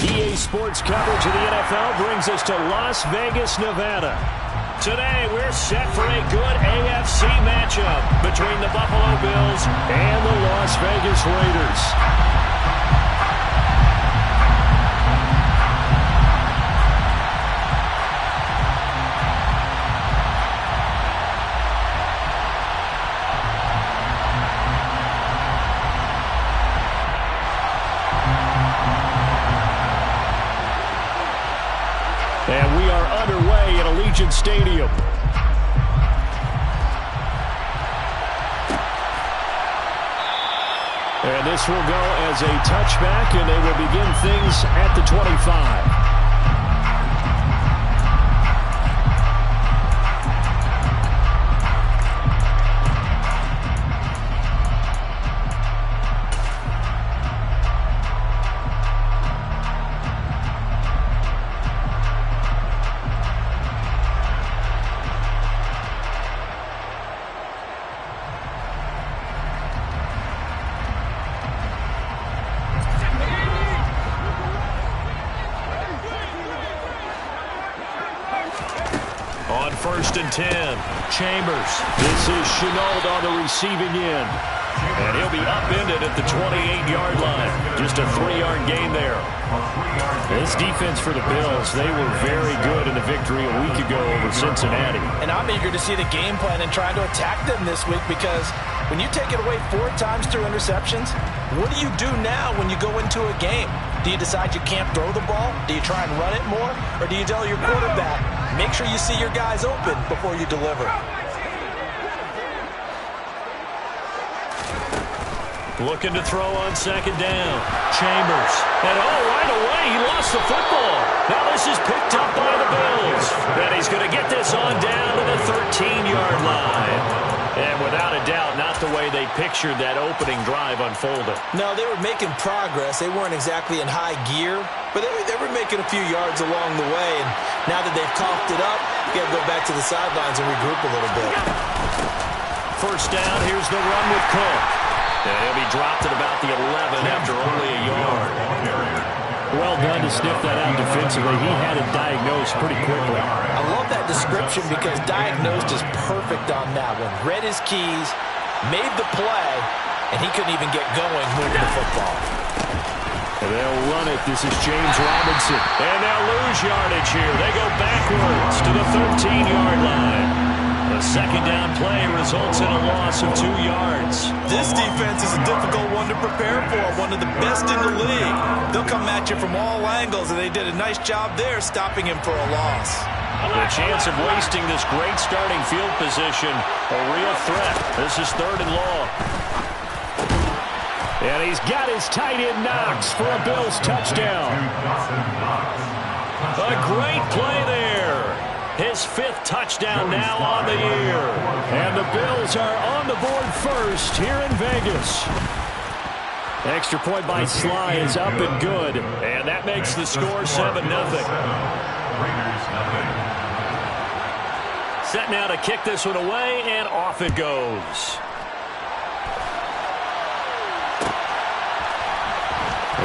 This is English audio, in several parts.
EA Sports coverage of the NFL brings us to Las Vegas, Nevada. Today, we're set for a good AFC matchup between the Buffalo Bills and the Las Vegas Raiders. And we are underway at Allegiant Stadium. And this will go as a touchback, and they will begin things at the 25. On 1st and 10, Chambers. This is Shenault on the receiving end. And he'll be upended at the 28-yard line. Just a 3-yard gain there. This defense for the Bills, they were very good in the victory a week ago over Cincinnati. And I'm eager to see the game plan and try to attack them this week, because when you take it away 4 times through interceptions, what do you do now when you go into a game? Do you decide you can't throw the ball? Do you try and run it more? Or do you tell your quarterback, make sure you see your guys open before you deliver? Looking to throw on 2nd down. Chambers. And right away, he lost the football. Now this is picked up by the Bills. And he's going to get this on down to the 13-yard line. And without a doubt, not the way they pictured that opening drive unfolded. No, they were making progress. They weren't exactly in high gear, but they were making a few yards along the way. And now that they've coughed it up, you got to go back to the sidelines and regroup a little bit. 1st down, here's the run with Cook. And he'll be dropped at about the 11 after only a yard. Well done to sniff that out defensively. He had it diagnosed pretty quickly. I love that description because diagnosed is perfect on that one. Read his keys, made the play, and he couldn't even get going moving the football. And they'll run it. This is James Robinson. And they'll lose yardage here. They go backwards to the 13-yard line. The 2nd down play results in a loss of 2 yards. This defense is a difficult one to prepare for, one of the best in the league. They'll come at you from all angles, and they did a nice job there stopping him for a loss. The chance of wasting this great starting field position, a real threat. This is 3rd and long. And he's got his tight end Knox for a Bills touchdown. A great play there. His 5th touchdown now on the year. And the Bills are on the board first here in Vegas. Extra point by Sly is up and good. And that makes the score 7-0. Set now to kick this one away, and off it goes.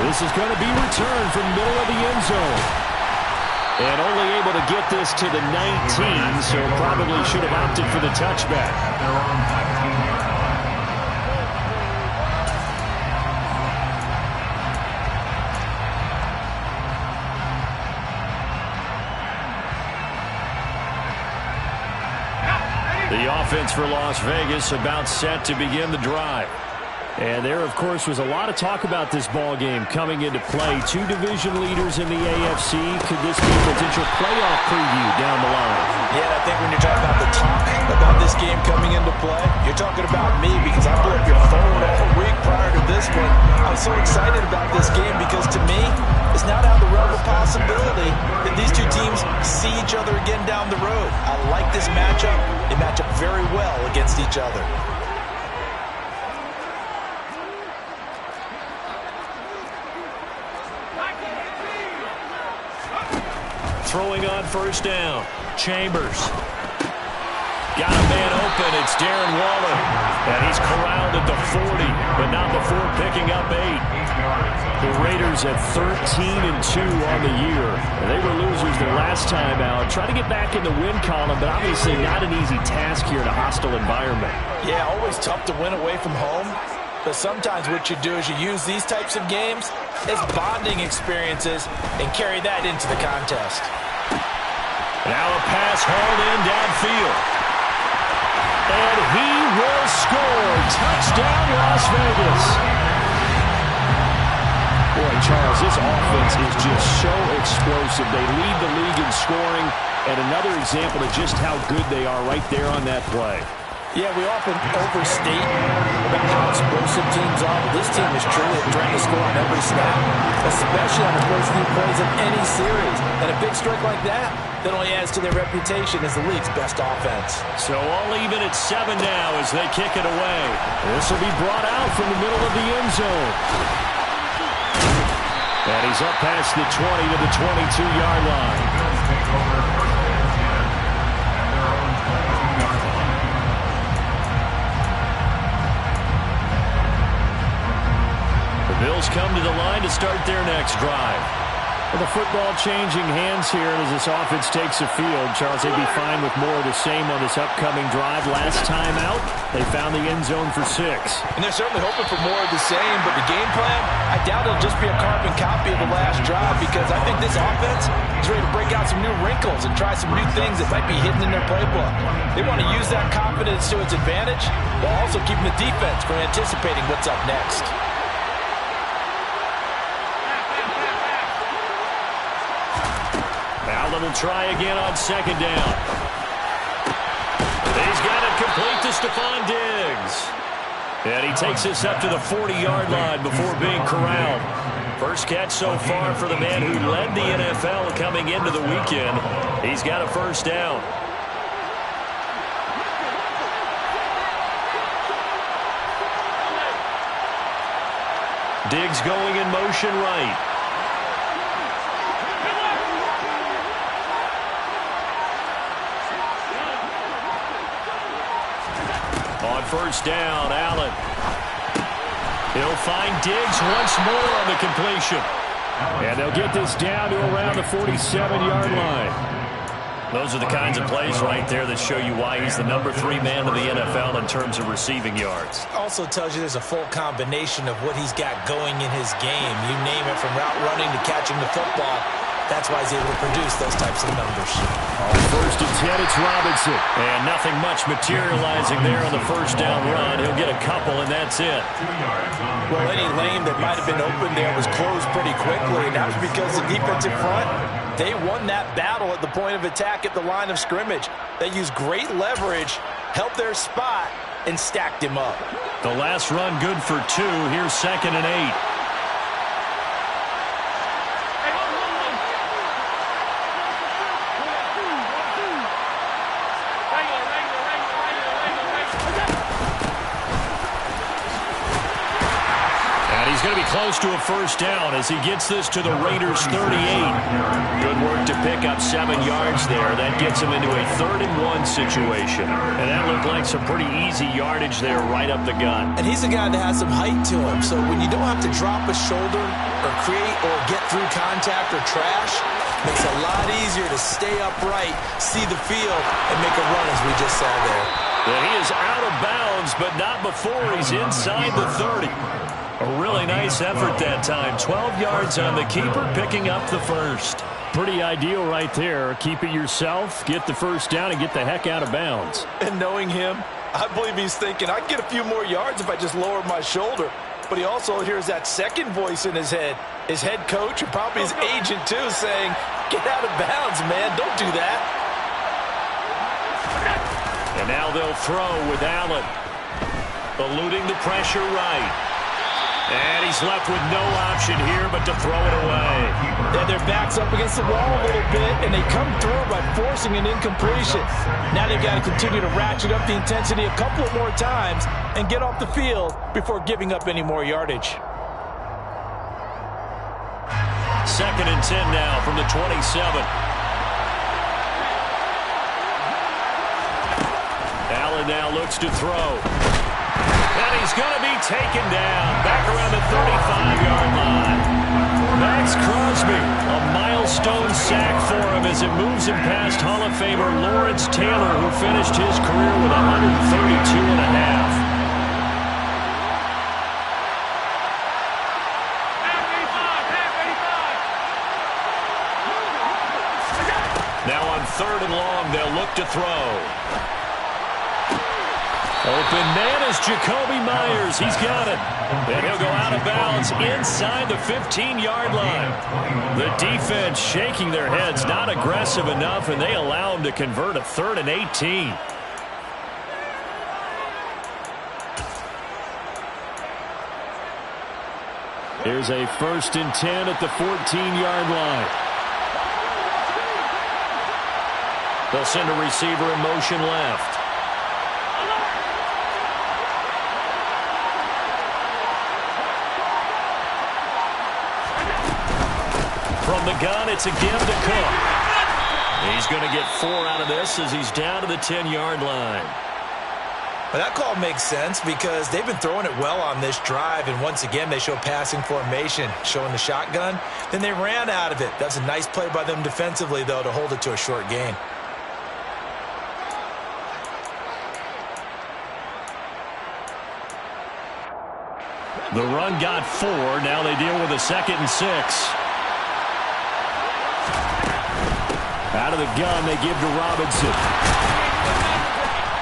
This is going to be returned from the middle of the end zone. And only able to get this to the 19, so probably should have opted for the touchback. The offense for Las Vegas about set to begin the drive. And there, of course, was a lot of talk about this ball game coming into play. 2 division leaders in the AFC. Could this be a potential playoff preview down the line? Yeah, I think when you're talking about the talk about this game coming into play, you're talking about me, because I blew up your phone all week prior to this one. I'm so excited about this game because, to me, it's not out of the realm of possibility that these two teams see each other again down the road. I like this matchup. They match up very well against each other. Throwing on 1st down, Chambers. Got a man open. It's Darren Waller. And he's corralled at the 40, but not before picking up 8. The Raiders at 13-2 on the year. They were losers their last time out. Try to get back in the win column, but obviously not an easy task here in a hostile environment. Yeah, always tough to win away from home. But sometimes what you do is you use these types of games as bonding experiences and carry that into the contest. Now a pass hauled in downfield. And he will score. Touchdown, Las Vegas. Boy, Charles, this offense is just so explosive. They lead the league in scoring, and another example of just how good they are right there on that play. Yeah, we often overstate about how explosive teams are, but this team is truly a threat to score on every snap, especially on the first few plays of any series. And a big strike like that only adds to their reputation as the league's best offense. So all even at 7 now as they kick it away. This will be brought out from the middle of the end zone. And he's up past the 20 to the 22-yard line. Bills come to the line to start their next drive. Well, the football changing hands here as this offense takes the field. Charles, they'd be fine with more of the same on this upcoming drive. Last time out, they found the end zone for 6. And they're certainly hoping for more of the same, but the game plan, I doubt it'll just be a carbon copy of the last drive because I think this offense is ready to break out some new wrinkles and try some new things that might be hidden in their playbook. They want to use that confidence to its advantage while also keeping the defense from anticipating what's up next. Allen will try again on 2nd down. He's got it complete to Stephon Diggs. And he takes this up to the 40-yard line before being corralled. First catch so far for the man who led the NFL coming into the weekend. He's got a first down. Diggs going in motion right. On first down, Allen. He'll find Diggs once more on the completion. And they'll get this down to around the 47-yard line. Those are the kinds of plays right there that show you why he's the number 3 man in the NFL in terms of receiving yards. Also tells you there's a full combination of what he's got going in his game. You name it, from route running to catching the football. That's why he's able to produce those types of numbers. On 1st and 10, it's Robinson. And nothing much materializing there on the first down run. He'll get a couple, and that's it. Well, any lane that might have been open there was closed pretty quickly, and that was because the defensive front, they won that battle at the point of attack at the line of scrimmage. They used great leverage, helped their spot, and stacked him up. The last run good for 2. Here's 2nd and 8. Going to be close to a first down as he gets this to the Raiders' 38. Good work to pick up 7 yards there. That gets him into a 3rd and 1 situation. And that looked like some pretty easy yardage there right up the gut. And he's a guy that has some height to him. So when you don't have to drop a shoulder or create or get through contact or trash, it makes it a lot easier to stay upright, see the field, and make a run as we just saw there. And he is out of bounds, but not before he's inside the 30. A really nice effort that time. 12 yards on the keeper, picking up the first. Pretty ideal right there. Keep it yourself, get the first down, and get the heck out of bounds. And knowing him, I believe he's thinking, I can get a few more yards if I just lower my shoulder. But he also hears that second voice in his head coach, and probably his agent too, saying, get out of bounds, man. Don't do that. And now they'll throw with Allen. Eluding the pressure right. And he's left with no option here but to throw it away. Yeah, their back's up against the wall a little bit, and they come through by forcing an incompletion. Now they've got to continue to ratchet up the intensity a couple of more times and get off the field before giving up any more yardage. 2nd and 10 now from the 27. Allen now looks to throw. And he's going to be taken down. Back around the 35-yard line. Max Crosby, a milestone sack for him as it moves him past Hall of Famer Lawrence Taylor, who finished his career with 132.5. Now on 3rd and long, they'll look to throw. Open man is Jacoby Myers. He's got it. And he'll go out of bounds inside the 15-yard line. The defense shaking their heads, not aggressive enough, and they allow him to convert a 3rd and 18. Here's a 1st and 10 at the 14-yard line. They'll send a receiver in motion left. From the gun, it's again to Cook. He's going to get 4 out of this as he's down to the 10-yard line. Well, that call makes sense because they've been throwing it well on this drive, and once again they show passing formation, showing the shotgun. Then they ran out of it. That's a nice play by them defensively, though, to hold it to a short gain. The run got 4. Now they deal with a 2nd and 6. Out of the gun, they give to Robinson.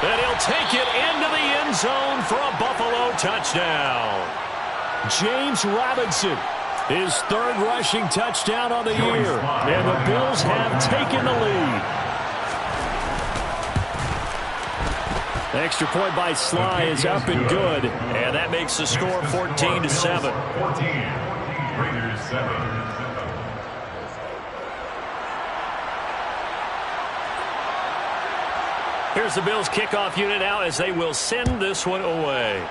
And he'll take it into the end zone for a Buffalo touchdown. James Robinson, his 3rd rushing touchdown on the year. And the Bills have taken the lead. The extra point by Sly is up and good. And that makes the score 14-7. 14, Raiders 7. Here's the Bills kickoff unit now as they will send this one away.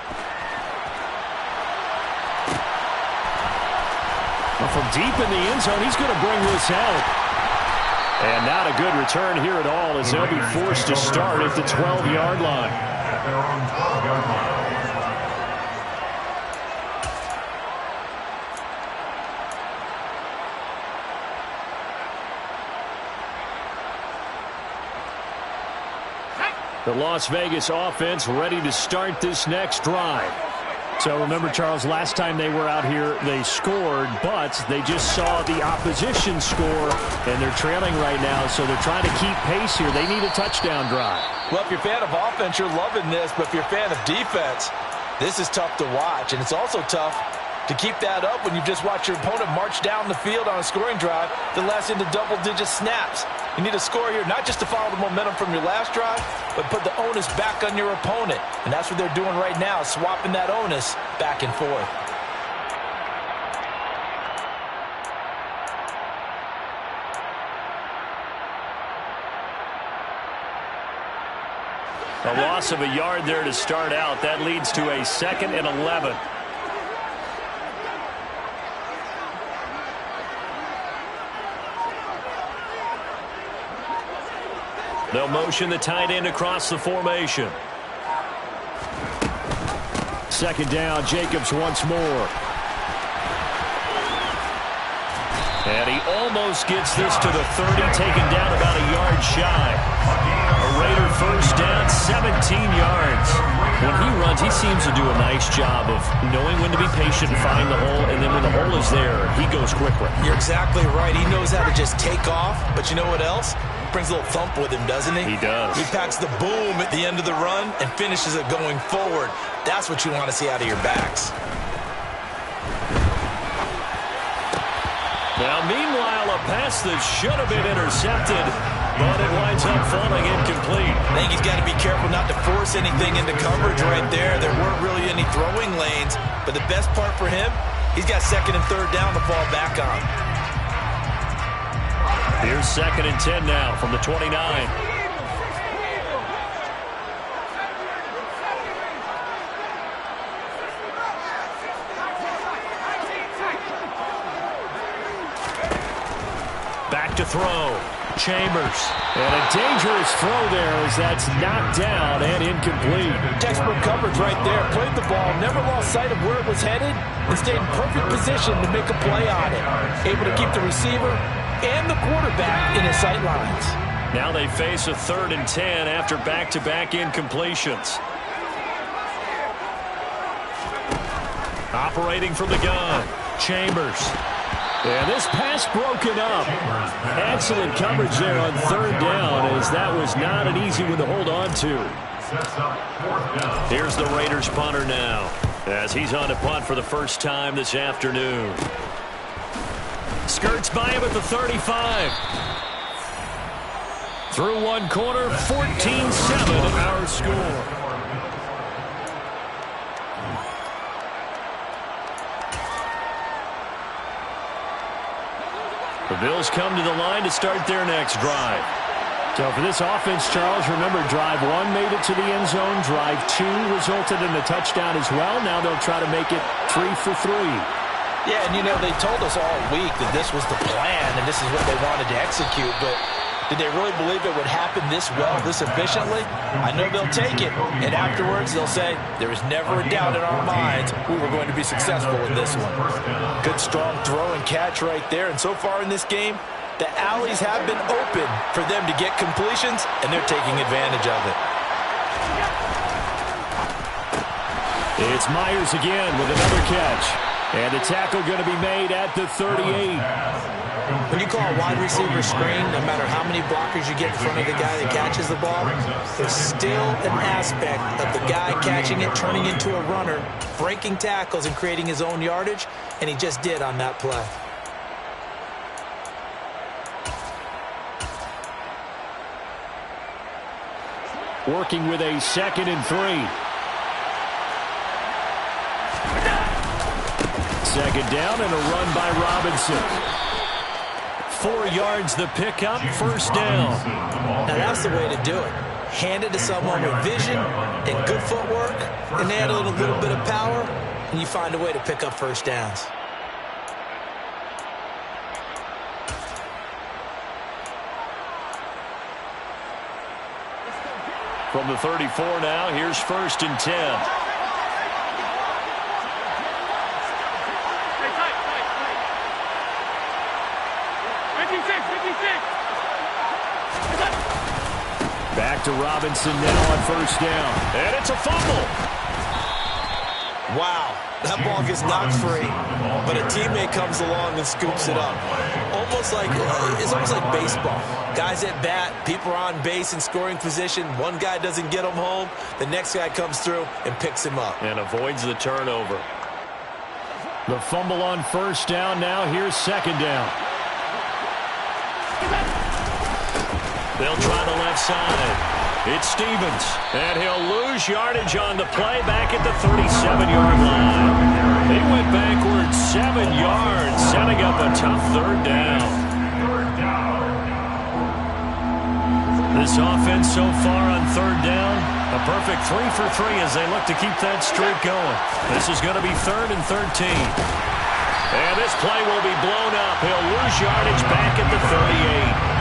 Well, from deep in the end zone, he's going to bring this out. And not a good return here at all as they'll be forced to start at the 12-yard line. At their own 12-yard line. The Las Vegas offense ready to start this next drive. So remember, Charles, last time they were out here, they scored, but they just saw the opposition score, and they're trailing right now, so they're trying to keep pace here. They need a touchdown drive. Well, if you're a fan of offense, you're loving this, but if you're a fan of defense, this is tough to watch, and it's also tough to keep that up when you've just watched your opponent march down the field on a scoring drive that lasts into double-digit snaps. You need a score here, not just to follow the momentum from your last drive, but put the onus back on your opponent. And that's what they're doing right now, swapping that onus back and forth. A loss of a yard there to start out. That leads to a 2nd and 11. They'll motion the tight end across the formation. 2nd down, Jacobs once more. And he almost gets this to the 30, taken down about a yard shy. A Raider 1st down, 17 yards. When he runs, he seems to do a nice job of knowing when to be patient and find the hole, and then when the hole is there, he goes quickly. You're exactly right. He knows how to just take off, but you know what else? Brings a little thump with him, doesn't he? He does. He packs the boom at the end of the run and finishes it going forward. That's what you want to see out of your backs. Now, meanwhile, a pass that should have been intercepted, but it winds up falling incomplete. I think he's got to be careful not to force anything into coverage right there. There weren't really any throwing lanes, but the best part for him, he's got 2nd and 3rd down to fall back on. Here's 2nd and 10 now from the 29. Back to throw. Chambers. And a dangerous throw there as that's knocked down and incomplete. Textbook coverage right there. Played the ball, never lost sight of where it was headed, and stayed in perfect position to make a play on it. Able to keep the receiver and the quarterback in his sight lines. Now they face a 3rd and 10 after back-to-back incompletions. Operating from the gun, Chambers. And this pass broken up. Excellent coverage there on 3rd down, as that was not an easy one to hold on to. Here's the Raiders punter now, as he's on to punt for the first time this afternoon. Skirts by him at the 35. Through one corner, 14-7 our score. The Bills come to the line to start their next drive. So for this offense, Charles, remember, drive 1 made it to the end zone. Drive 2 resulted in a touchdown as well. Now they'll try to make it 3 for 3. Yeah, and you know, they told us all week that this was the plan and this is what they wanted to execute, but did they really believe it would happen this well, this efficiently? I know they'll take it, and afterwards they'll say, there was never a doubt in our minds we were going to be successful in this one. Good, strong throw and catch right there, and so far in this game, the alleys have been open for them to get completions, and they're taking advantage of it. It's Myers again with another catch. And the tackle going to be made at the 38. When you call a wide receiver screen, no matter how many blockers you get in front of the guy that catches the ball, there's still an aspect of the guy catching it, turning into a runner, breaking tackles and creating his own yardage, and he just did on that play. Working with a 2nd and 3. 2nd down and a run by Robinson. 4 yards the pickup, 1st down. Now that's the way to do it. Hand it to someone with vision and good footwork, and add a little bit of power, and you find a way to pick up 1st downs. From the 34 now, here's 1st and 10. Back to Robinson now on 1st down. And it's a fumble. Wow, that ball gets knocked free, but a teammate comes along and scoops it up. It's almost like baseball. Guys at bat, people are on base in scoring position. One guy doesn't get him home. The next guy comes through and picks him up. And avoids the turnover. The fumble on 1st down now. Here's 2nd down. They'll try the left side. It's Stevens. And he'll lose yardage on the play back at the 37-yard line. He went backwards 7 yards, setting up a tough 3rd down. This offense so far on 3rd down, a perfect 3 for 3 as they look to keep that streak going. This is going to be 3rd and 13. And this play will be blown up. He'll lose yardage back at the 38.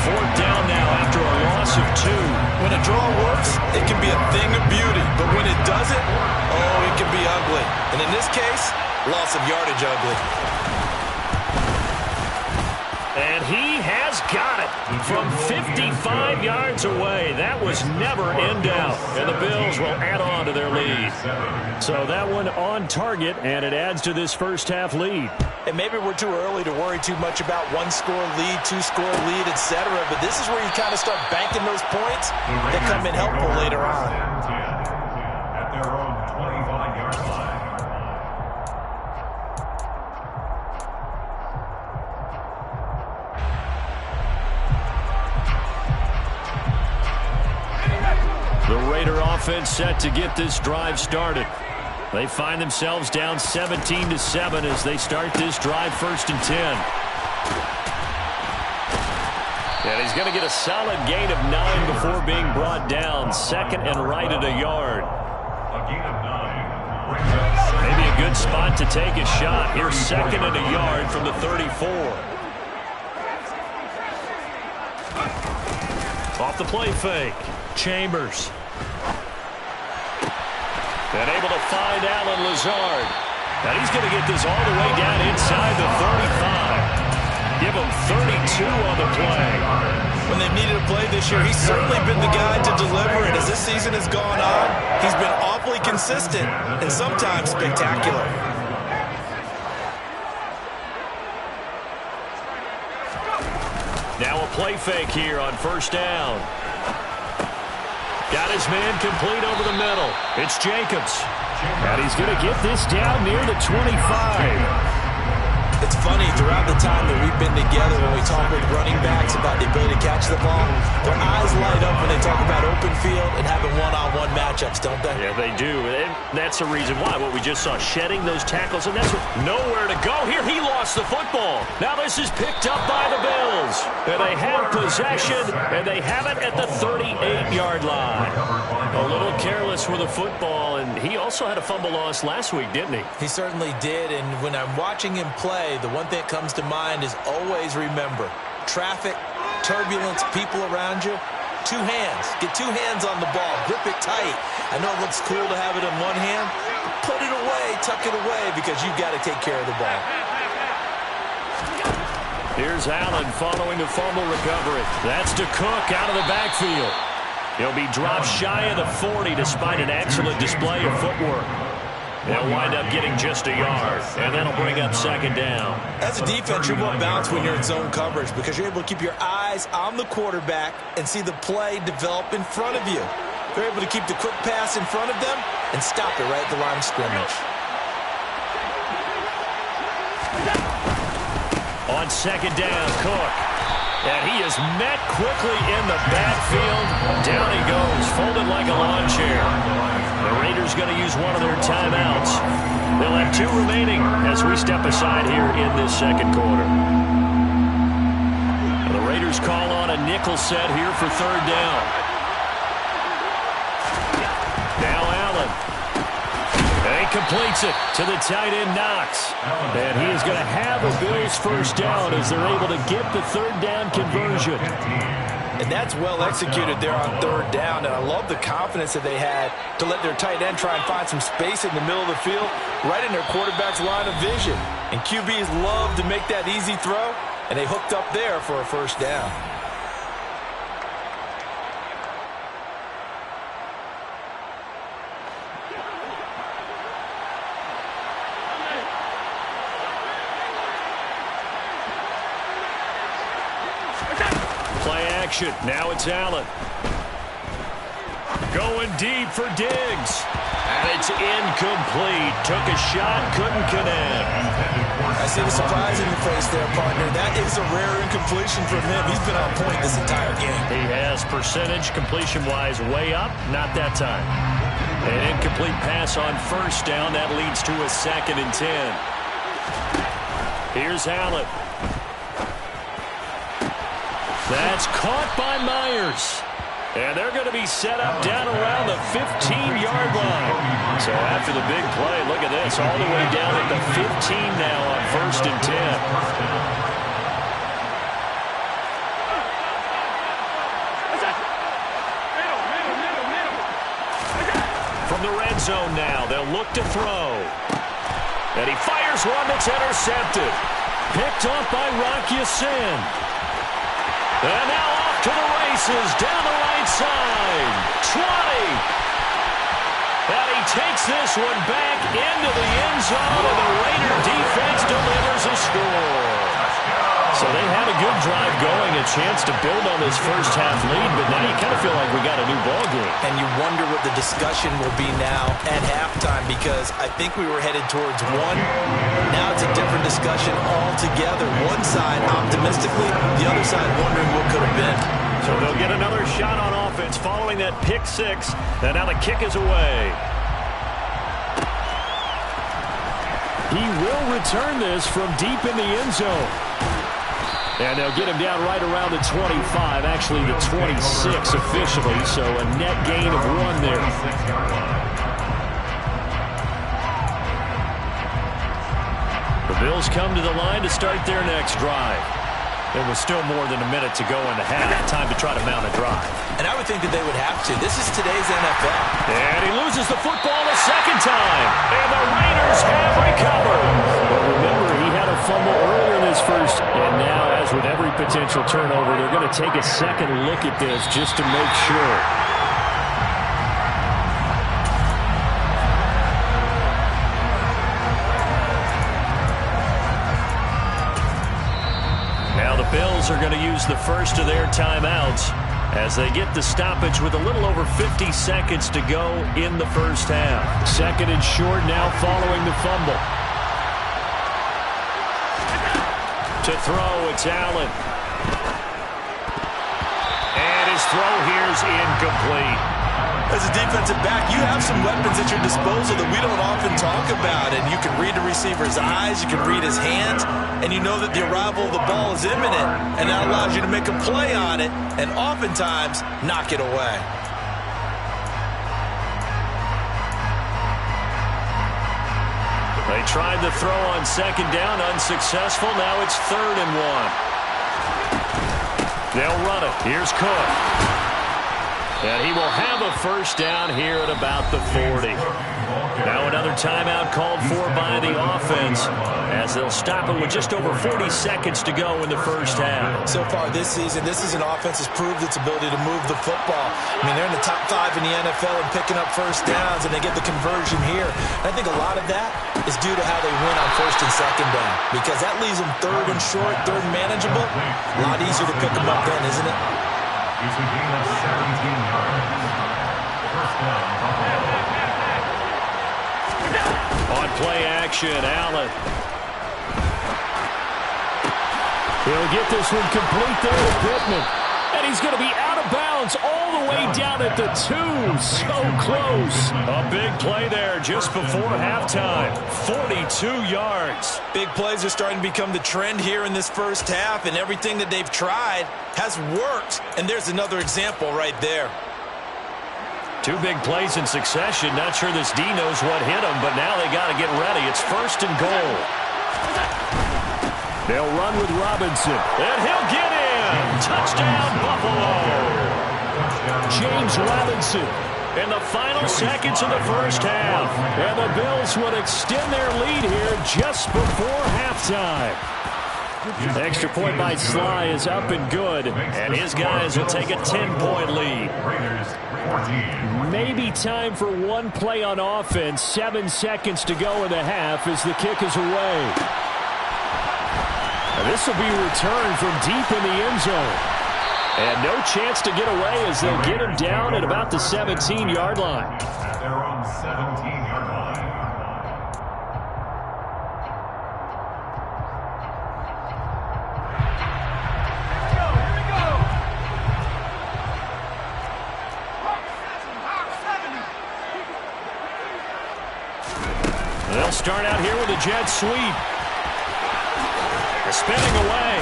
4th down now after a loss of 2. When a draw works, it can be a thing of beauty. But when it doesn't, oh, it can be ugly. And in this case, loss of yardage ugly. And he has got it from 55 yards away. That was never in doubt. And the Bills will add on to their lead. So that one on target, and it adds to this first half lead. And maybe we're too early to worry too much about 1-score lead, 2-score lead, etc. But this is where you kind of start banking those points that come in helpful later on. At their own 25-yard line. The Raider offense set to get this drive started. They find themselves down 17-7 as they start this drive, 1st and 10. And he's going to get a solid gain of 9 before being brought down. 2nd and right at a yard. A gain of 9. Maybe a good spot to take a shot. Here's 2nd and a yard from the 34. Off the play fake. Chambers. And able to find Allen Lazard. And he's going to get this all the way down inside the 35. Give him 32 on the play. When they've needed a play this year, he's certainly been the guy to deliver it. As this season has gone on, he's been awfully consistent and sometimes spectacular. Now a play fake here on first down. Got his man complete over the middle. It's Jacobs. And he's going to get this down near the 25. It's funny, throughout the time that we've been together, when we talk with running backs about the ability to catch the ball, their eyes light up when they talk about open field and having one-on-one matchups, don't they? Yeah, they do. And that's the reason why. What we just saw, shedding those tackles, and that's nowhere to go. Here, he lost the football. Now this is picked up by the Bills. And they have possession, and they have it at the 38-yard line. A little careless with the football, and he also had a fumble loss last week, didn't he? He certainly did, and when I'm watching him play, the one thing that comes to mind is always remember, traffic, turbulence, people around you, two hands. Get two hands on the ball. Grip it tight. I know it looks cool to have it in one hand. Put it away, tuck it away, because you've got to take care of the ball. Here's Allen following the fumble recovery. That's to Cook out of the backfield. He'll be dropped shy of the 40 despite an excellent display of footwork. They'll wind up getting just a yard, and that'll bring up second down. As a defense, you're more balanced when you're in zone coverage because you're able to keep your eyes on the quarterback and see the play develop in front of you. They're able to keep the quick pass in front of them and stop it right at the line of scrimmage. On second down, Cook. And he is met quickly in the backfield. Down he goes, folded like a lawn chair. The Raiders going to use one of their timeouts. They'll have two remaining as we step aside here in this second quarter. The Raiders call on a nickel set here for third down. Now Allen. And he completes it to the tight end, Knox. And he is going to have a Bills first down as they're able to get the third down conversion. And that's well executed there on third down. And I love the confidence that they had to let their tight end try and find some space in the middle of the field, right in their quarterback's line of vision. And QBs love to make that easy throw, and they hooked up there for a first down. Now it's Allen. Going deep for Diggs. And it's incomplete. Took a shot, couldn't connect. I see the surprise in your face there, partner. That is a rare incompletion from him. He's been on point this entire game. He has percentage completion-wise way up. Not that time. An incomplete pass on first down. That leads to a 2nd and 10. Here's Allen. That's caught by Myers. And they're going to be set up down around the 15-yard line. So after the big play, look at this, all the way down at the 15 now on 1st and 10. From the red zone now, they'll look to throw. And he fires one that's intercepted. Picked off by Rock Ya-Sin. And now off to the races, down the right side. 20. And he takes this one back into the end zone, and the Raider defense delivers a score. So they had a good drive going, a chance to build on this first half lead, but now you kind of feel like we got a new ball game. And you wonder what the discussion will be now at halftime, because I think we were headed towards one. Now it's a different discussion altogether. One side optimistically, the other side wondering what could have been. So they'll get another shot on offense following that pick six, and now the kick is away. He will return this from deep in the end zone. And they'll get him down right around the 25, actually the 26 officially, so a net gain of 1 there. The Bills come to the line to start their next drive. There was still more than a minute to go in the half. Time to try to mount a drive. And I would think that they would have to. This is today's NFL. And he loses the football a second time. And the Raiders have recovered. But remember, he had a fumble earlier in this first. And now, as with every potential turnover, they're going to take a second look at this just to make sure. Bills are going to use the first of their timeouts as they get the stoppage with a little over 50 seconds to go in the first half. Second and short now following the fumble. To throw, it's Allen. And his throw here is incomplete. As a defensive back, you have some weapons at your disposal that we don't often talk about. And you can read the receiver's eyes, you can read his hands, and you know that the arrival of the ball is imminent. And that allows you to make a play on it and oftentimes knock it away. They tried the throw on second down, unsuccessful. Now it's 3rd and 1. They'll run it. Here's Cook. And he will have a first down here at about the 40. Now another timeout called for by the offense as they'll stop it with just over 40 seconds to go in the first half. So far this season, this is an offense that's proved its ability to move the football. I mean, they're in the top 5 in the NFL and picking up first downs, and they get the conversion here. And I think a lot of that is due to how they win on first and second down, because that leaves them 3rd and short, 3rd and manageable. A lot easier to pick them up then, isn't it? It's a gain of 17 yards. First down, Buffalo. On play action, Allen. He'll get this one complete there to Pittman. And he's going to be out of bounds all the way down at the 2. So close. A big play there just before halftime. 42 yards. Big plays are starting to become the trend here in this first half, and everything that they've tried has worked. And there's another example right there. 2 big plays in succession. Not sure this D knows what hit him, but now they got to get ready. It's 1st and goal. They'll run with Robinson, and he'll get in. Touchdown, Buffalo. James Robinson in the final seconds of the first half. And the Bills would extend their lead here just before halftime. The extra point by Sly is up and good, and his guys will take a 10-point lead. Maybe time for one play on offense. 7 seconds to go in the half as the kick is away. And this will be returned from deep in the end zone. And no chance to get away as they'll get him down at about the 17-yard line. At their own 17-yard line. They'll start out here with a jet sweep. Spinning away.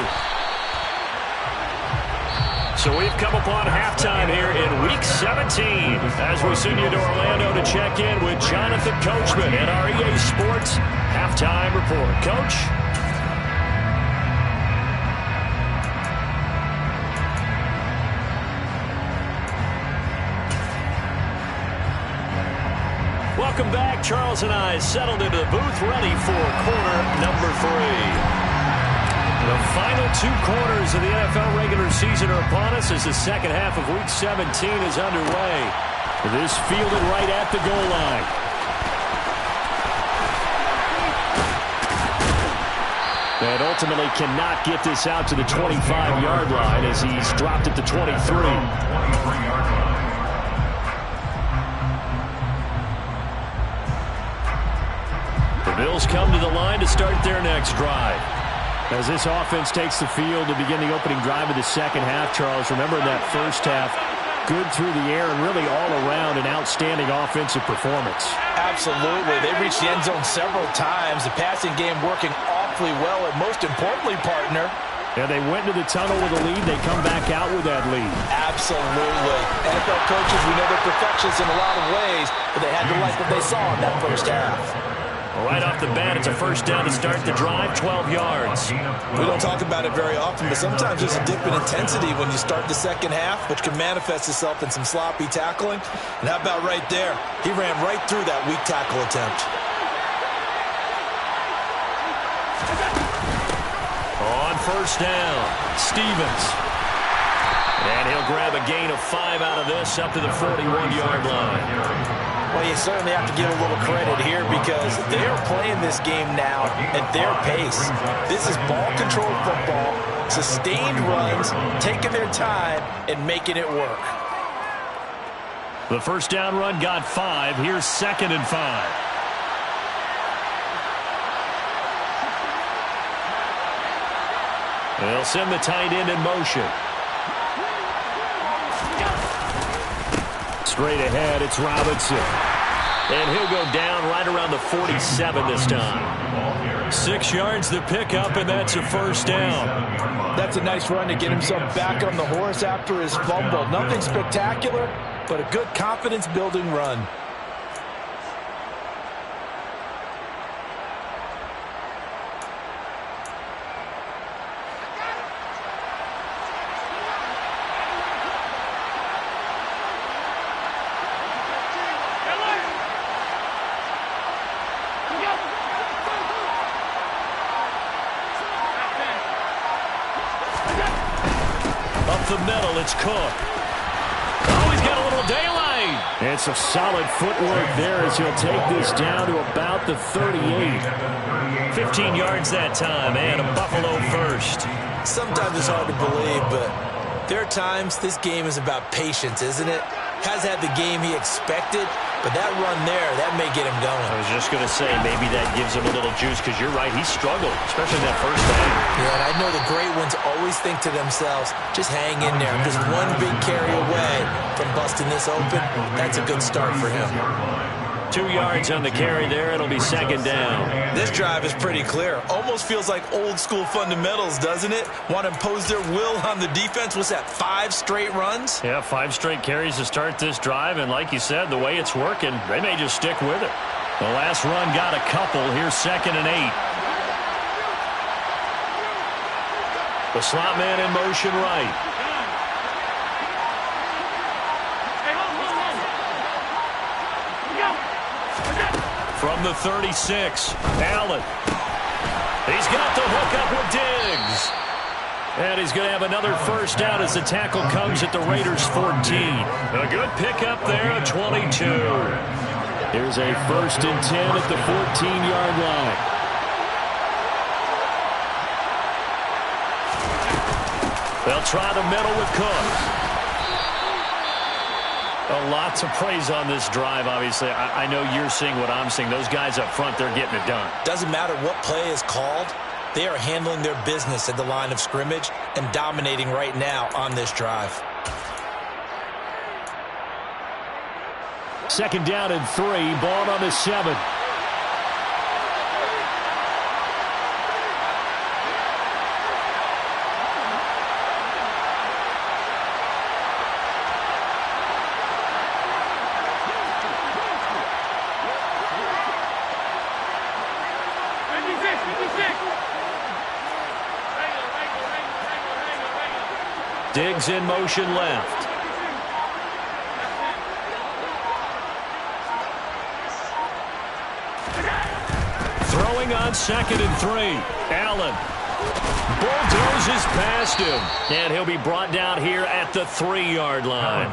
So we've come upon halftime here in Week 17 as we send you to Orlando to check in with Jonathan Coachman at our EA Sports Halftime Report. Coach? Welcome back. Charles and I settled into the booth ready for quarter number 3. The final 2 quarters of the NFL regular season are upon us as the second half of Week 17 is underway. This fielded right at the goal line. And ultimately cannot get this out to the 25-yard line as he's dropped at the 23. The Bills come to the line to start their next drive. As this offense takes the field to begin the opening drive of the second half, Charles, remember in that first half, good through the air and really all around an outstanding offensive performance. Absolutely. They reached the end zone several times. The passing game working awfully well, and most importantly, partner, yeah, they went into the tunnel with a lead. They come back out with that lead. Absolutely. NFL coaches, we know they're perfectionists in a lot of ways, but they had to like what they saw in that first half. Right off the bat, it's a first down to start the drive, 12 yards. We don't talk about it very often, but sometimes there's a dip in intensity when you start the second half, which can manifest itself in some sloppy tackling. And how about right there? He ran right through that weak tackle attempt. On first down, Stevens. And he'll grab a gain of 5 out of this up to the 41-yard line. Well, you certainly have to give a little credit here because they are playing this game now at their pace. This is ball-controlled football, sustained runs, taking their time, and making it work. The first down run got 5. Here's 2nd and 5. They'll send the tight end in motion. Straight ahead, it's Robinson. And he'll go down right around the 47 this time. 6 yards the pickup, and that's a first down. That's a nice run to get himself back on the horse after his fumble. Nothing spectacular, but a good confidence-building run. The middle, it's Cook. Oh, he's got a little daylight. It's a solid footwork there as he'll take this down to about the 38. 15 yards that time, and a Buffalo first. Sometimes it's hard to believe, but there are times this game is about patience, isn't it? Has had the game he expected, but that run there, that may get him going. I was just going to say, maybe that gives him a little juice, because you're right, he struggled, especially in that first half. Yeah, and I know the great ones always think to themselves, just hang in there. I'm just one big carry away from busting this open. That's a good start for him. 2 yards on the carry there. It'll be 2nd down. This drive is pretty clear. Almost feels like old school fundamentals, doesn't it? Want to impose their will on the defense. What's that, 5 straight runs? Yeah, 5 straight carries to start this drive. And like you said, the way it's working, they may just stick with it. The last run got a couple. Here's 2nd and 8. The slot man in motion right. From the 36, Allen. He's got the hook up with Diggs. And he's going to have another first down as the tackle comes at the Raiders' 14. A good pickup there at 22. Here's a 1st and 10 at the 14-yard line. They'll try the middle with Cook. Lots of praise on this drive, obviously. I know you're seeing what I'm seeing. Those guys up front, they're getting it done. Doesn't matter what play is called. They are handling their business at the line of scrimmage and dominating right now on this drive. 2nd down and 3. Ball on the 7. Diggs in motion left. Throwing on 2nd and 3. Allen bulldozes past him. And he'll be brought down here at the 3-yard line.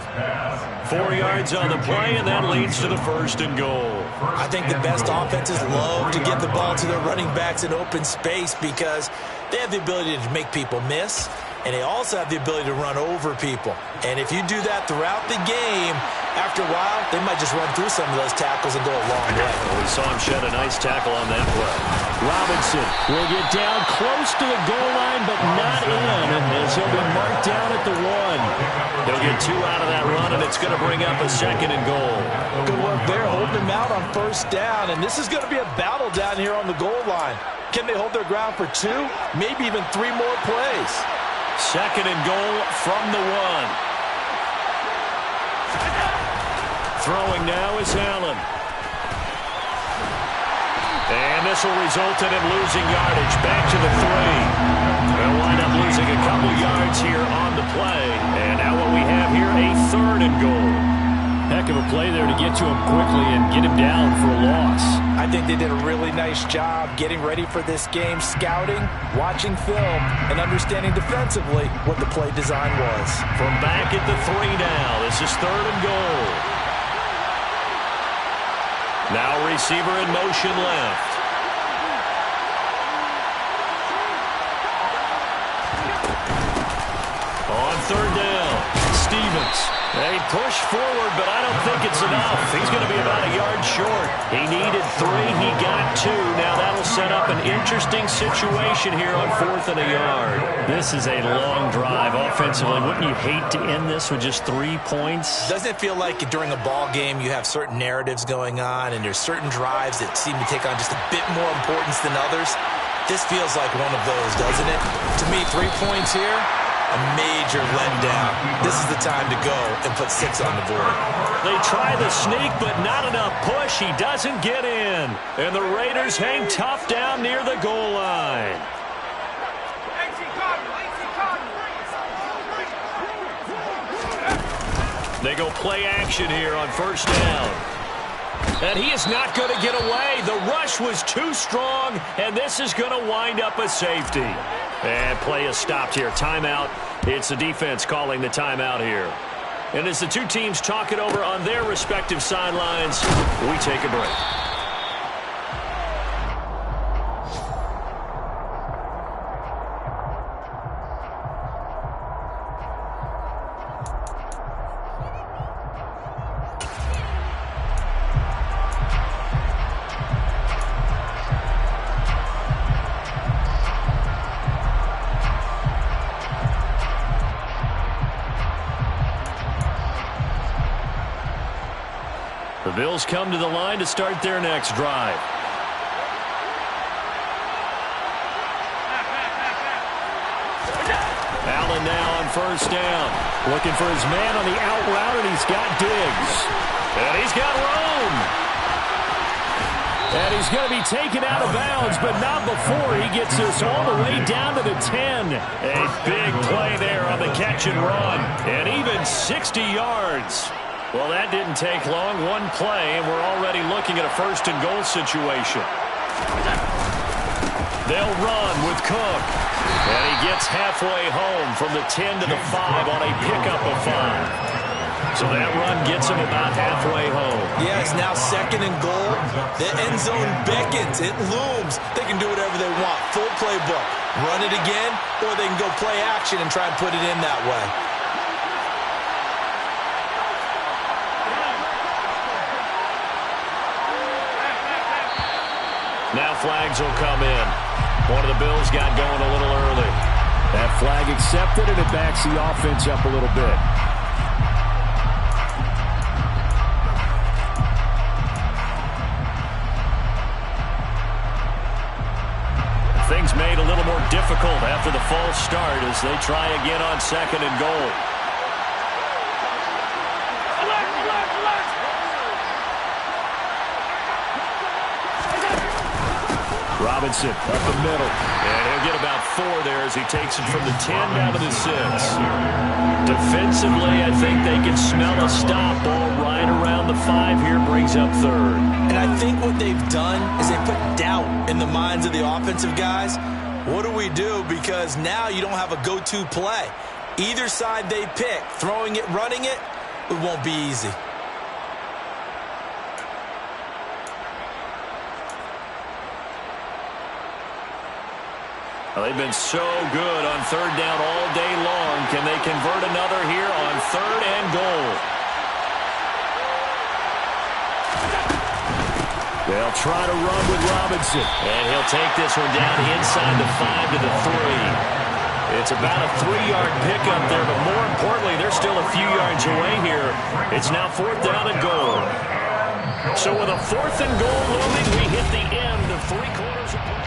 4 yards on the play, and that leads to the 1st and goal. I think the best offenses love to get the ball to their running backs in open space because they have the ability to make people miss. And they also have the ability to run over people. And if you do that throughout the game, after a while, they might just run through some of those tackles and go a long way. Well, we saw him shed a nice tackle on that play. Robinson will get down close to the goal line, but not in, as he'll be marked down at the 1. They'll get 2 out of that run, and it's going to bring up a 2nd and goal. Good work there, holding him out on first down. And this is going to be a battle down here on the goal line. Can they hold their ground for 2, maybe even 3 more plays? 2nd and goal from the 1. Throwing now is Allen. And this will result in him losing yardage. Back to the 3. They'll wind up losing a couple yards here on the play. And now what we have here, a 3rd and goal. Heck of a play there to get to him quickly and get him down for a loss. I think they did a really nice job getting ready for this game, scouting, watching film, and understanding defensively what the play design was. From back at the 3 now, this is 3rd and goal. Now receiver in motion left. On 3rd down, Stevens. They push forward, but I don't think it's enough. He's going to be about a yard short. He needed 3. He got 2. Now that'll set up an interesting situation here on 4th and a yard. This is a long drive offensively. Wouldn't you hate to end this with just 3 points? Doesn't it feel like during a ball game you have certain narratives going on and there's certain drives that seem to take on just a bit more importance than others? This feels like one of those, doesn't it? To me, 3 points here, a major letdown. This is the time to go and put 6 on the board. They try the sneak, but not enough push. He doesn't get in. And the Raiders hang tough down near the goal line. They go play action here on 1st down. And he is not going to get away. The rush was too strong, and this is going to wind up a safety. And play is stopped here. Timeout. It's the defense calling the timeout here. And as the two teams talk it over on their respective sidelines, we take a break. The Bills come to the line to start their next drive. Allen now on 1st down. Looking for his man on the out route, and he's got Diggs. And he's got Rome. And he's going to be taken out of bounds, but not before he gets this all the way down to the 10. A big play there on the catch and run. And even 60 yards. Well, that didn't take long. One play, and we're already looking at a 1st and goal situation. They'll run with Cook. And he gets halfway home from the 10 to the 5 on a pickup of 5. So that run gets him about halfway home. Yeah, it's now 2nd and goal. The end zone beckons. It looms. They can do whatever they want. Full playbook. Run it again, or they can go play action and try and put it in that way. Now flags will come in. One of the Bills got going a little early. That flag accepted, and it backs the offense up a little bit. Things made a little more difficult after the false start as they try again on 2nd and goal. Robinson up the middle. And he'll get about 4 there as he takes it from the 10 down to the 6. Defensively, I think they can smell a stop. Ball right around the 5 here, brings up 3rd. And I think what they've done is they put doubt in the minds of the offensive guys. What do we do? Because now you don't have a go-to play. Either side they pick, throwing it, running it, it won't be easy. Well, they've been so good on 3rd down all day long. Can they convert another here on 3rd and goal? They'll try to run with Robinson. And he'll take this one down inside the 5 to the 3. It's about a 3-yard pickup there, but more importantly, they're still a few yards away here. It's now 4th down and goal. So with a 4th and goal looming, we hit the end of 3 quarters of play.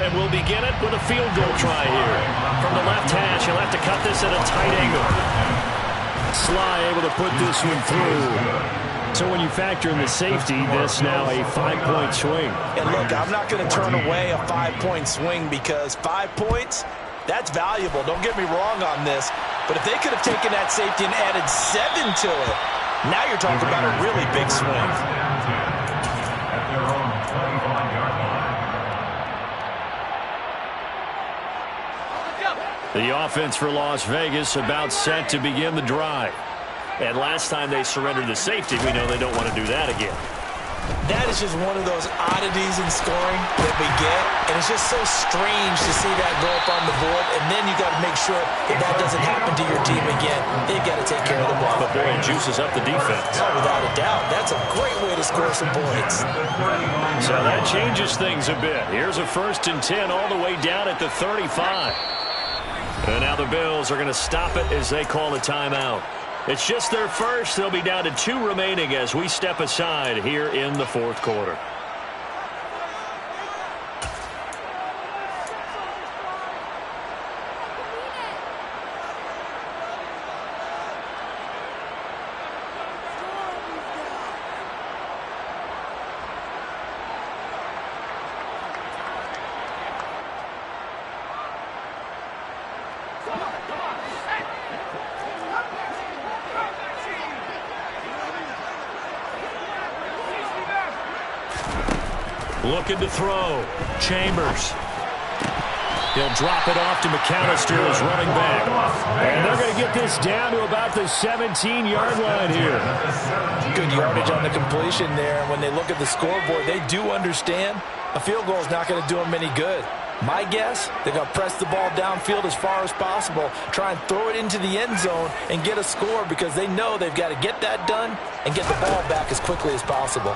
And we'll begin it with a field goal try here. From the left hash, he'll have to cut this at a tight angle. Sly able to put this one through. So when you factor in the safety, this now a 5-point swing. And look, I'm not going to turn away a 5-point swing because 5 points, that's valuable. Don't get me wrong on this. But if they could have taken that safety and added 7 to it, now you're talking about a really big swing. The offense for Las Vegas about set to begin the drive. And last time they surrendered the safety, we know they don't want to do that again. That is just one of those oddities in scoring that we get. And it's just so strange to see that go up on the board. And then you got to make sure that that doesn't happen to your team again. They've got to take care of the ball. But boy, it juices up the defense. Oh, without a doubt. That's a great way to score some points. So that changes things a bit. Here's a 1st and 10 all the way down at the 35. And now the Bills are going to stop it as they call a timeout. It's just their first. They'll be down to 2 remaining as we step aside here in the 4th quarter. Looking to throw. Chambers. He'll drop it off to McAllister as running back. And they're going to get this down to about the 17-yard line here. Good yardage on the completion there. When they look at the scoreboard, they do understand a field goal is not going to do them any good. My guess, they're going to press the ball downfield as far as possible, try and throw it into the end zone and get a score because they know they've got to get that done and get the ball back as quickly as possible.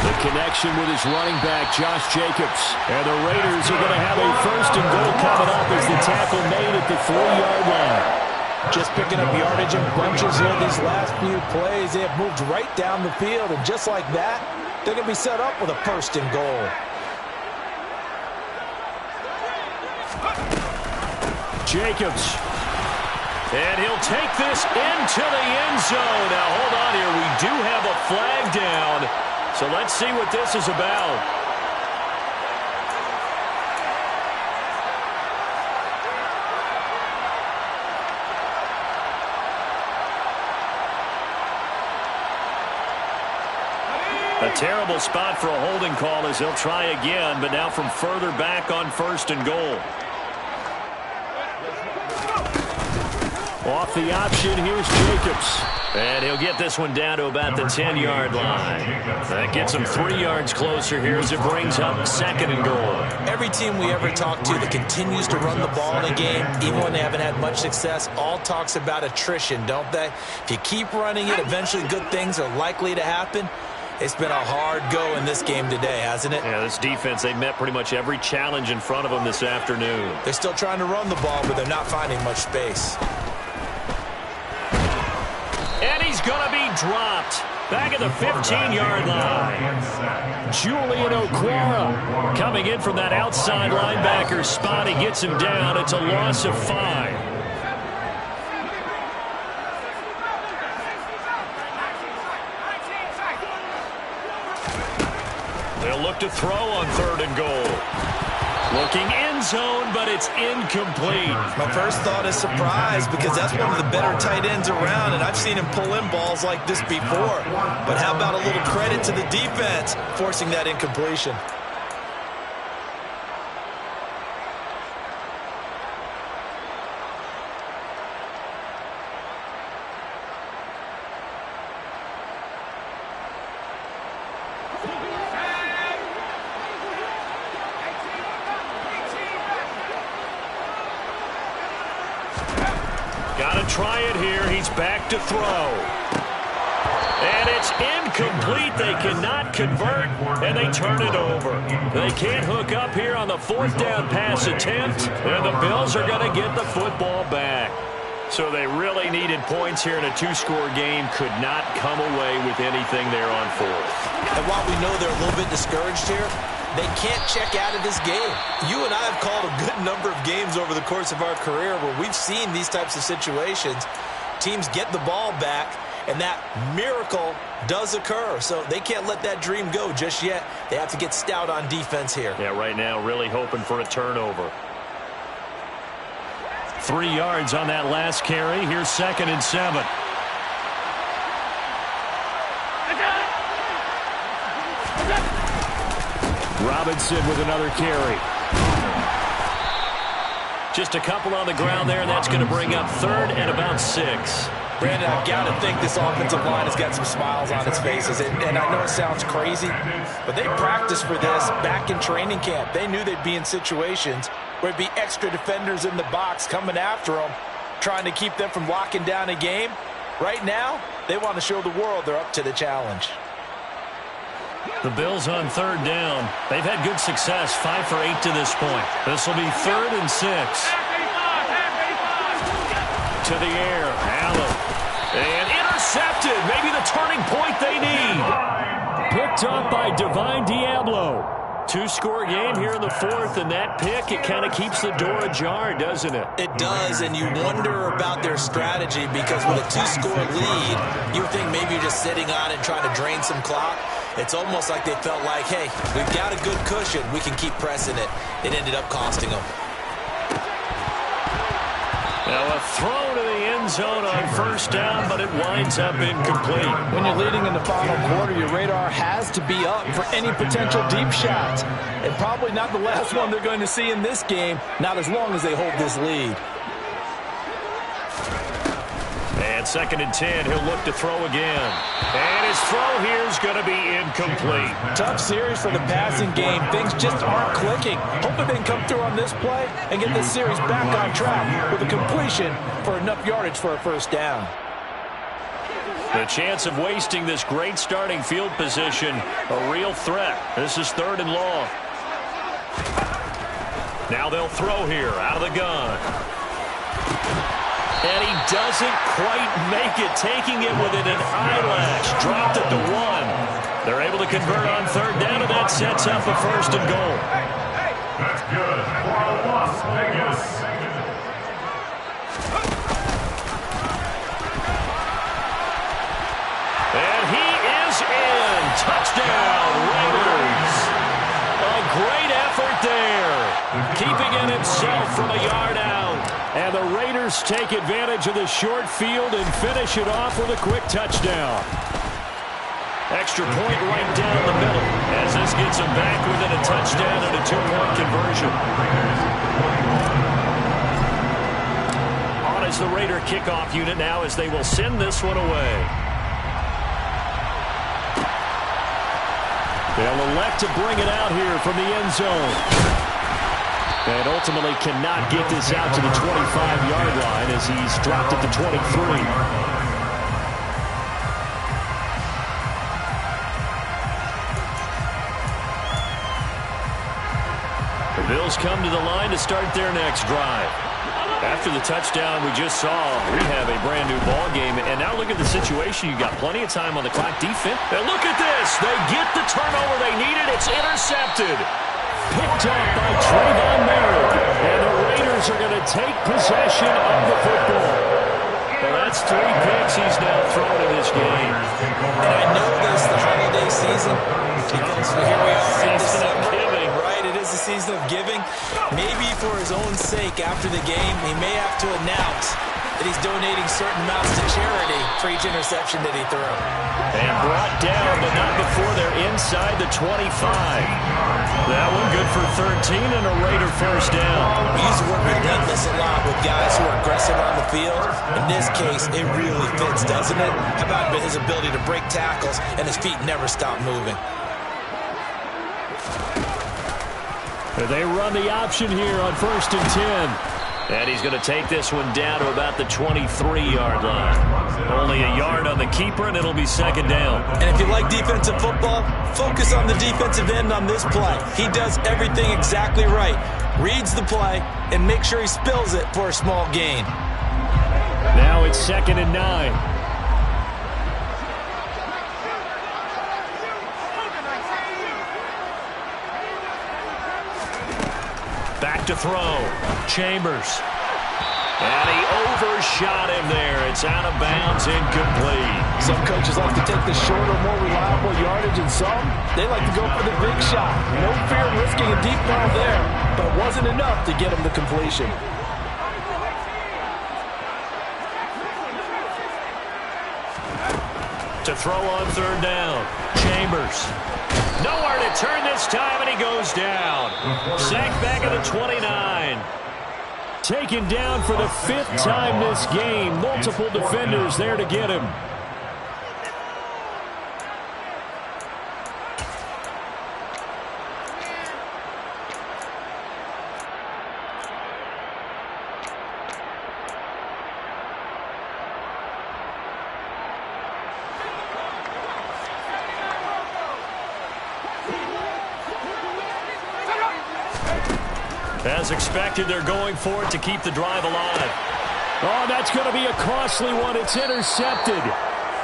The connection with his running back, Josh Jacobs. And the Raiders are going to have a 1st and goal coming up as the tackle made at the 4-yard line. Just picking up yardage in bunches here these last few plays. They have moved right down the field, and just like that, they're going to be set up with a 1st and goal. Jacobs. And he'll take this into the end zone. Now, hold on here. We do have a flag down. So let's see what this is about. A terrible spot for a holding call as he'll try again, but now from further back on 1st and goal. Off the option, here's Jacobs. And he'll get this one down to about the 10-yard line. That gets him 3 yards closer here as it brings up 2nd and goal. Every team we ever talk to that continues to run the ball in a game, even when they haven't had much success, all talks about attrition, don't they? If you keep running it, eventually good things are likely to happen. It's been a hard go in this game today, hasn't it? Yeah, this defense, they met pretty much every challenge in front of them this afternoon. They're still trying to run the ball, but they're not finding much space. And he's going to be dropped. Back at the 15-yard line. Julian Okwara coming in from that outside linebacker spot. He gets him down. It's a loss of 5. They'll look to throw on 3rd and goal. Looking end zone, but it's incomplete. My first thought is surprise because that's one of the better tight ends around, and I've seen him pull in balls like this before. But how about a little credit to the defense forcing that incompletion? Got to try it here. He's back to throw. And it's incomplete. They cannot convert, and they turn it over. They can't hook up here on the 4th down pass attempt, and the Bills are going to get the football back. So they really needed points here in a 2-score game. Could not come away with anything there on 4th. And while we know they're a little bit discouraged here, they can't check out of this game. You and I have called a good number of games over the course of our career where we've seen these types of situations. Teams get the ball back, and that miracle does occur. So they can't let that dream go just yet. They have to get stout on defense here. Yeah, right now really hoping for a turnover. 3 yards on that last carry. Here's 2nd and 7. Robinson with another carry. Just a couple on the ground there, and that's going to bring up 3rd and about 6. Brandon, I've got to think this offensive line has got some smiles on its faces. And I know it sounds crazy, but they practiced for this back in training camp. They knew they'd be in situations where there'd be extra defenders in the box coming after them, trying to keep them from locking down a game. Right now, they want to show the world they're up to the challenge. The Bills on 3rd down. They've had good success, 5 for 8 to this point. This will be 3rd and 6. To the air, Allen. And intercepted. Maybe the turning point they need. Picked up by Divine Diablo. 2-score game here in the 4th, and that pick, it kind of keeps the door ajar, doesn't it? It does, and you wonder about their strategy because with a 2-score lead, you think maybe you're just sitting on it trying to drain some clock. It's almost like they felt like, hey, we've got a good cushion. We can keep pressing it. It ended up costing them. Now a throw to the end zone on 1st down, but it winds up incomplete. When you're leading in the final quarter, your radar has to be up for any potential deep shots. And probably not the last one they're going to see in this game, not as long as they hold this lead. And 2nd and 10, he'll look to throw again. And his throw here is going to be incomplete. Tough series for the passing game. Things just aren't clicking. Hoping they can come through on this play and get this series back on track with a completion for enough yardage for a 1st down. The chance of wasting this great starting field position, a real threat. This is 3rd and long. Now they'll throw here out of the gun. And he doesn't quite make it, taking it within an eyelash. Dropped it to 1. They're able to convert on 3rd down, and that sets up a 1st and goal. That's good for Las Vegas. And he is in. Touchdown, Raiders. A great effort there. Keeping it himself from a yard out. And the Raiders take advantage of the short field and finish it off with a quick touchdown. Extra point right down the middle as this gets them back within a touchdown and a 2-point conversion. On is the Raider kickoff unit now as they will send this one away. They'll elect to bring it out here from the end zone. And ultimately cannot get this out to the 25-yard line as he's dropped at the 23. The Bills come to the line to start their next drive. After the touchdown we just saw, we have a brand-new ball game. And now look at the situation. You got plenty of time on the clock. Defense. And look at this. They get the turnover they needed. It's intercepted. Picked up by Trayvon Merritt. And the Raiders are going to take possession of the football. Well, that's 3 picks he's now thrown in this game. And I know this, the holiday season, because here we are in December. Right, it is the season of giving. Maybe for his own sake after the game, he may have to announce that he's donating certain amounts to charity for each interception that he threw. And brought down, but not before they're inside the 25. That one good for 13 and a Raider 1st down. We use the word relentless a lot with guys who are aggressive on the field. In this case, it really fits, doesn't it? How about his ability to break tackles and his feet never stop moving? They run the option here on 1st and 10. And he's going to take this one down to about the 23-yard line. Only a yard on the keeper, and it'll be 2nd down. And if you like defensive football, focus on the defensive end on this play. He does everything exactly right. Reads the play and makes sure he spills it for a small gain. Now it's 2nd and 9. back to throw. Chambers. And he overshot him there. It's out of bounds, incomplete. Some coaches like to take the shorter, more reliable yardage, and some, they like to go for the big shot. No fear of risking a deep ball there, but it wasn't enough to get him the completion. To throw on third down. Chambers. Nowhere to turn this time, and he goes down. Sacked back at the 29. Taken down for the 5th time this game. Multiple defenders there to get him. As expected, they're going for it to keep the drive alive. Oh, that's going to be a costly one. It's intercepted.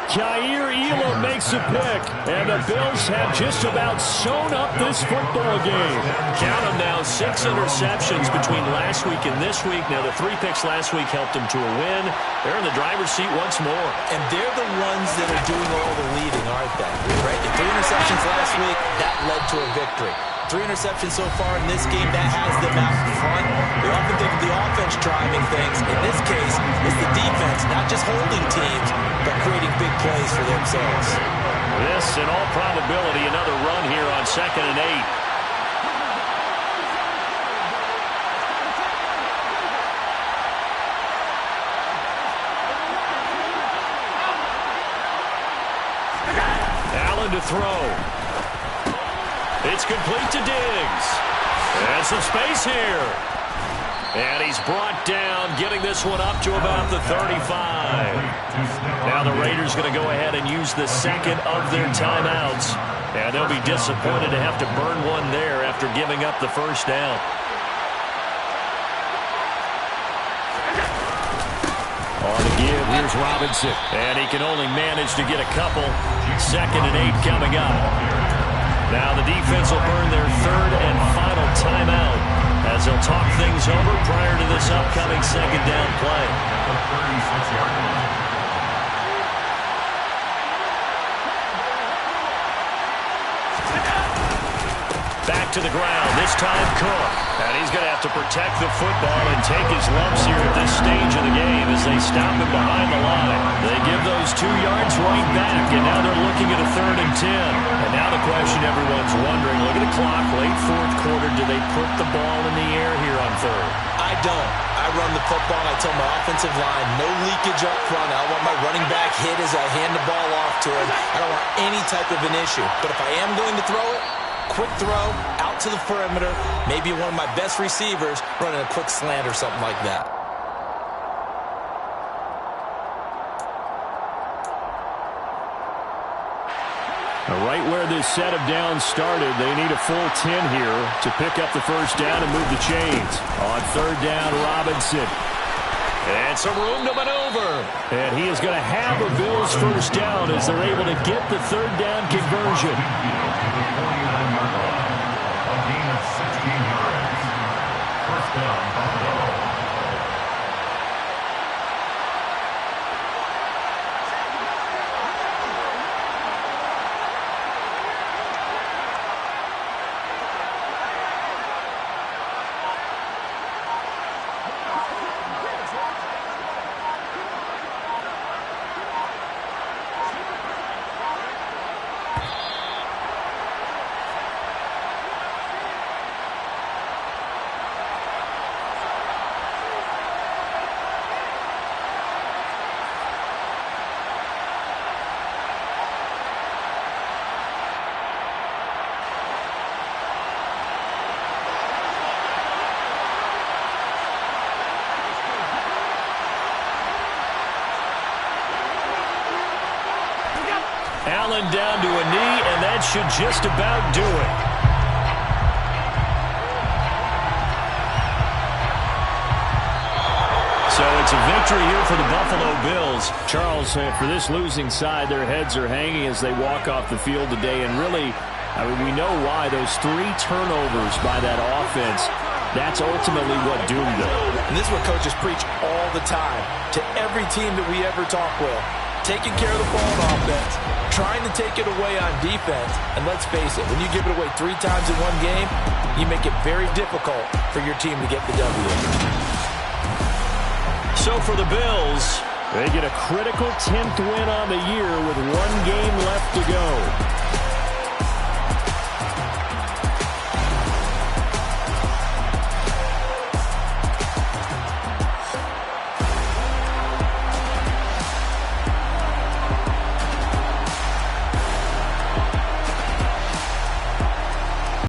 Kaiir Elam makes a pick, and the Bills have just about sewn up this football game. Count them now, 6 interceptions between last week and this week. Now, the 3 picks last week helped them to a win. They're in the driver's seat once more. And they're the ones that are doing all the leading, aren't they? Right? The 3 interceptions last week, that led to a victory. 3 interceptions so far in this game, that has them out in front. We often think of the offense driving things. In this case, it's the defense, not just holding teams, but creating big plays for themselves. This, in all probability, another run here on 2nd and 8. Allen to throw. It's complete to Diggs. And some space here. And he's brought down, getting this one up to about the 35. Now the Raiders going to go ahead and use the second of their timeouts. And they'll be disappointed to have to burn one there after giving up the first down. On the give, here's Robinson. And he can only manage to get a couple. 2nd and 8 coming up. Now the defense will burn their 3rd and final timeout as they'll talk things over prior to this upcoming 2nd down play. Back to the ground, this time Cook. And he's going to have to protect the football and take his lumps here at this stage of the game as they stop him behind the line. They give those 2 yards right back, and now they're looking at a 3rd and 10. And now the question everyone's wondering, look at the clock, late 4th quarter, do they put the ball in the air here on 3rd? I don't. I run the football, and I tell my offensive line, no leakage up front. I don't want my running back hit as I hand the ball off to him. I don't want any type of an issue. But if I am going to throw it, quick throw, out to the perimeter, maybe one of my best receivers running a quick slant or something like that. Right where this set of downs started, they need a full 10 here to pick up the first down and move the chains. On 3rd down, Robinson. And some room to maneuver. And he is going to have a Bills first down as they're able to get the 3rd down conversion. A gain of 16 yards. First down, Buffalo. Allen down to a knee, and that should just about do it. So it's a victory here for the Buffalo Bills. Charles, for this losing side, their heads are hanging as they walk off the field today. And really, I mean, we know why. Those 3 turnovers by that offense That's ultimately what doomed them. And this is what coaches preach all the time to every team that we ever talk with. Taking care of the ball on offense, trying to take it away on defense, and let's face it, when you give it away 3 times in one game, you make it very difficult for your team to get the W. So for the Bills, they get a critical 10th win on the year with 1 game left to go.